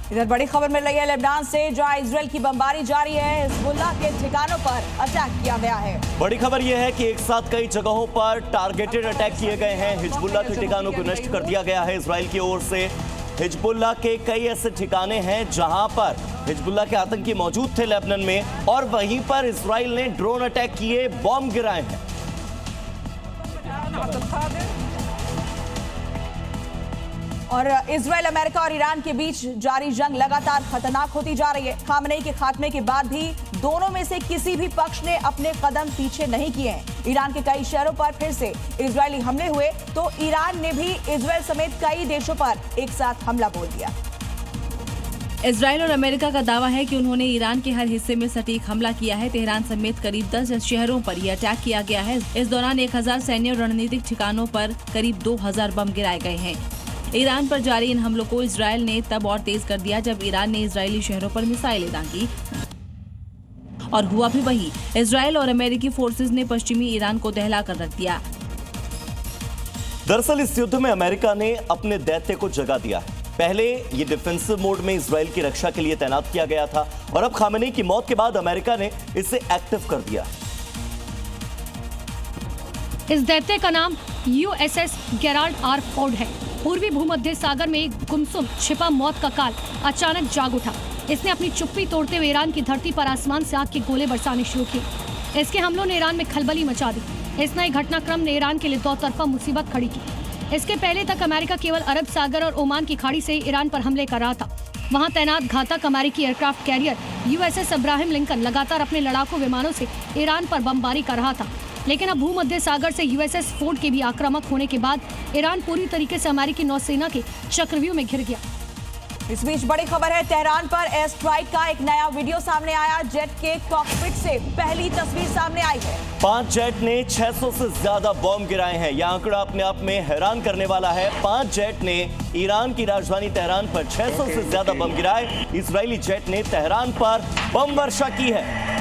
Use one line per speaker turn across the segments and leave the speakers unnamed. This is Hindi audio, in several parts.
इधर बड़ी खबर मिल रही है लेबनान से, जहां इजराइल की बमबारी जारी है। हिजबुल्लाह के ठिकानों पर अटैक किया गया है।
बड़ी खबर यह है कि एक साथ कई जगहों पर टारगेटेड अटैक किए गए हैं। हिजबुल्लाह के ठिकानों को नष्ट कर दिया गया है इजराइल की ओर से। हिजबुल्लाह के कई ऐसे ठिकाने हैं जहां पर हिजबुल्लाह के आतंकी मौजूद थे लेबनान में, और वहीं पर इजराइल ने ड्रोन अटैक किए, बॉम्ब गिराए हैं।
और इजराइल, अमेरिका और ईरान के बीच जारी जंग लगातार खतरनाक होती जा रही है। खामनेई के खात्मे के बाद भी दोनों में से किसी भी पक्ष ने अपने कदम पीछे नहीं किए हैं। ईरान के कई शहरों पर फिर से इजरायली हमले हुए तो ईरान ने भी इजराइल समेत कई देशों पर एक साथ हमला बोल दिया।
इजराइल और अमेरिका का दावा है कि उन्होंने ईरान के हर हिस्से में सटीक हमला किया है। तेहरान समेत करीब 10 शहरों पर यह अटैक किया गया है। इस दौरान 1000 सैन्य और रणनीतिक ठिकानों पर करीब 2000 बम गिराए गए हैं। ईरान पर जारी इन हमलों को इजराइल ने तब और तेज कर दिया जब ईरान ने इजरायली शहरों पर मिसाइलें दागी, और हुआ भी वही। इजराइल और अमेरिकी फोर्सेज ने पश्चिमी ईरान को दहला कर रख दिया।
दरअसल इस युद्ध में अमेरिका ने अपने दैत्य को जगा दिया है। पहले ये डिफेंसिव मोड में इजराइल की रक्षा के लिए तैनात किया गया था, और अब खामेनी की मौत के बाद अमेरिका ने इसे एक्टिव कर दिया।
इस दैत्य का नाम USS गेराल्ड आर फोर्ड है। पूर्वी भूमध्य सागर में एक गुमसुम छिपा मौत का काल अचानक जाग उठा। इसने अपनी चुप्पी तोड़ते हुए ईरान की धरती पर आसमान से आग के गोले बरसाने शुरू किए। इसके हमलों ने ईरान में खलबली मचा दी। इस नए घटनाक्रम ने ईरान के लिए दो तरफा मुसीबत खड़ी की। इसके पहले तक अमेरिका केवल अरब सागर और ओमान की खाड़ी से ईरान पर हमले कर रहा था। वहां तैनात घातक अमेरिकी aircraft carrier USS Abraham Lincoln लगातार अपने लड़ाकू विमानों से ईरान पर बमबारी कर रहा था। लेकिन अब भूमध्य सागर से USS फोर्ड के भी आक्रामक होने के बाद ईरान पूरी तरीके से अमेरिकी नौसेना के चक्रव्यूह में घिर गया।
इस बीच बड़ी खबर है, तेहरान पर एयर स्ट्राइक का एक नया वीडियो सामने आया। जेट के कॉकपिट से पहली तस्वीर सामने आई है।
5 जेट ने 600 से ज्यादा बॉम्ब गिराए हैं। यह आंकड़ा अपने आप में हैरान करने वाला है। 5 जेट ने ईरान की राजधानी तेहरान पर 600 से ज्यादा बम गिराए। इजरायली जेट ने तेहरान पर बम वर्षा की है।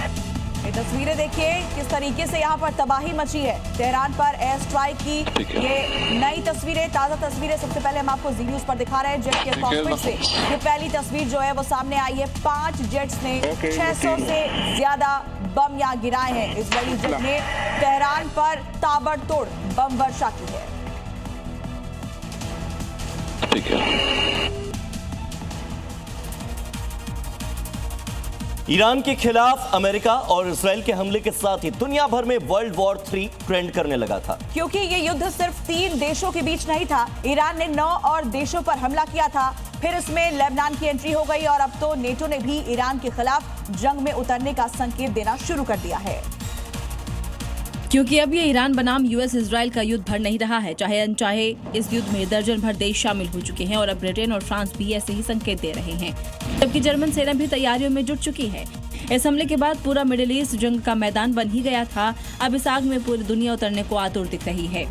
ये तस्वीरें देखिए किस तरीके से यहाँ पर तबाही मची है। तेहरान पर एयर स्ट्राइक की ये नई तस्वीरें, ताजा तस्वीरें सबसे पहले हम आपको जी न्यूज पर दिखा रहे हैं। जेट के कॉकपिट से ये पहली तस्वीर जो है वो सामने आई है। 5 जेट्स ने 600 से ज्यादा बम यहाँ गिराए हैं। इजरायली जेट ने तेहरान पर ताबड़तोड़ बम वर्षा की है।
ईरान के खिलाफ अमेरिका और इजराइल के हमले के साथ ही दुनिया भर में वर्ल्ड वॉर 3 ट्रेंड करने लगा था,
क्योंकि ये युद्ध सिर्फ 3 देशों के बीच नहीं था। ईरान ने 9 और देशों पर हमला किया था, फिर इसमें लेबनान की एंट्री हो गई, और अब तो नेटो ने भी ईरान के खिलाफ जंग में उतरने का संकेत देना शुरू कर दिया है।
क्योंकि अब ये ईरान बनाम US इजराइल का युद्ध भर नहीं रहा है। चाहे अनचाहे इस युद्ध में दर्जन भर देश शामिल हो चुके हैं, और अब ब्रिटेन और फ्रांस भी ऐसे ही संकेत दे रहे हैं, जबकि जर्मन सेना भी तैयारियों में जुट चुकी है। इस हमले के बाद पूरा मिडिल ईस्ट जंग का मैदान बन ही गया था। अब इस आग में पूरी दुनिया उतरने को आतुर दिख रही है।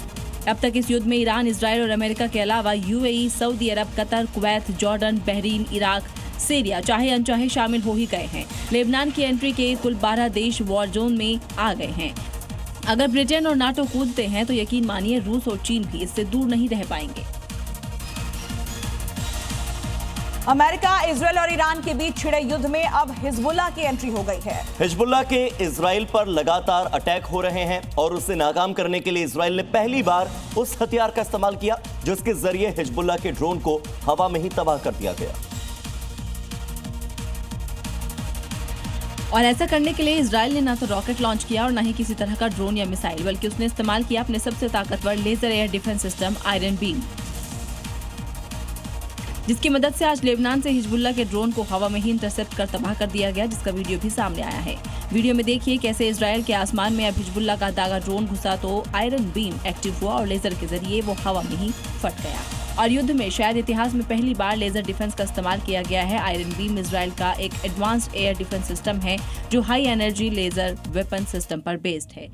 अब तक इस युद्ध में ईरान, इजराइल और अमेरिका के अलावा UAE, Saudi Arab, Qatar, Kuwait, Jordan, Bahrain, Iraq, Syria चाहे अनचाहे शामिल हो ही गए हैं। लेबनान की एंट्री के कुल 12 देश वॉर जोन में आ गए हैं। अगर ब्रिटेन और नाटो कूदते हैं तो यकीन मानिए रूस और चीन भी इससे दूर नहीं रह पाएंगे।
अमेरिका, इजराइल और ईरान के बीच छिड़े युद्ध में अब हिजबुल्लाह की एंट्री हो गई है।
हिजबुल्लाह के इजराइल पर लगातार अटैक हो रहे हैं, और उसे नाकाम करने के लिए इजराइल ने पहली बार उस हथियार का इस्तेमाल किया जिसके जरिए हिजबुल्लाह के ड्रोन को हवा में ही तबाह कर दिया गया।
और ऐसा करने के लिए इजराइल ने ना तो रॉकेट लॉन्च किया और ना ही किसी तरह का ड्रोन या मिसाइल, बल्कि उसने इस्तेमाल किया अपने सबसे ताकतवर laser air defence system iron beam, जिसकी मदद से आज लेबनान से हिजबुल्लाह के ड्रोन को हवा में ही इंटरसेप्ट कर तबाह कर दिया गया, जिसका वीडियो भी सामने आया है। वीडियो में देखिए कैसे इजराइल के आसमान में अब हिजबुल्लाह का दागा ड्रोन घुसा तो आयरन बीम एक्टिव हुआ और लेजर के जरिए वो हवा में ही फट गया। और युद्ध में शायद इतिहास में पहली बार लेजर डिफेंस का इस्तेमाल किया गया है। आयरन बीम इजराइल का एक एडवांस्ड एयर डिफेंस सिस्टम है जो high energy laser weapon system पर बेस्ड है।